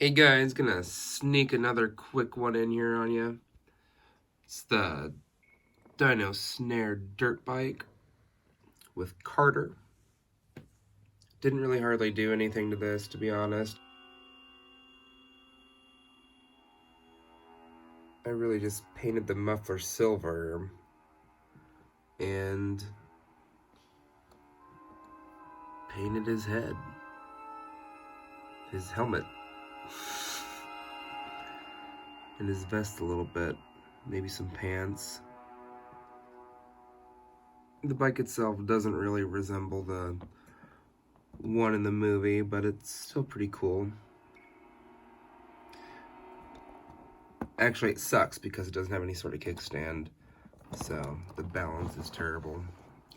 Hey guys, gonna sneak another quick one in here on you. It's the Dino Snare dirt bike with Carter. Didn't really hardly do anything to this, to be honest. I really just painted the muffler silver and painted his head, his helmet, and his vest a little bit, maybe some pants. The bike itself doesn't really resemble the one in the movie, but it's still pretty cool. Actually, it sucks because it doesn't have any sort of kickstand, so the balance is terrible.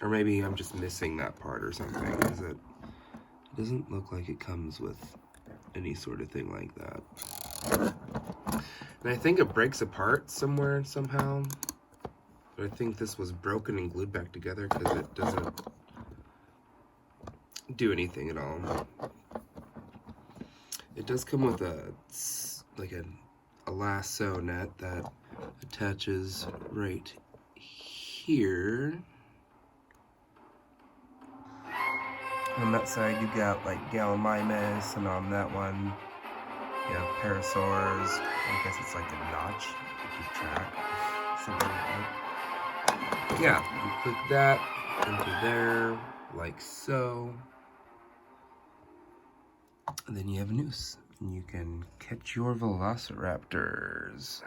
Or maybe I'm just missing that part or something, because it doesn't look like it comes with any sort of thing like that. And I think it breaks apart somewhere, somehow. But I think this was broken and glued back together because it doesn't do anything at all. It does come with a lasso net that attaches right here. On that side you got like Gallimimus, and on that one you have Parasaurs. I guess it's like a notch to keep track, something like that. Yeah, you click that into there, like so. And then you have a noose, and you can catch your velociraptors.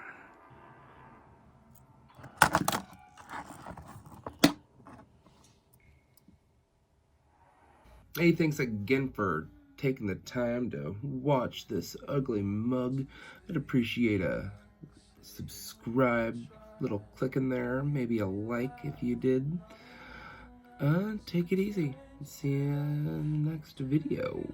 Hey, thanks again for taking the time to watch this ugly mug. I'd appreciate a subscribe, little click in there, maybe a like if you did. Take it easy. See you in the next video.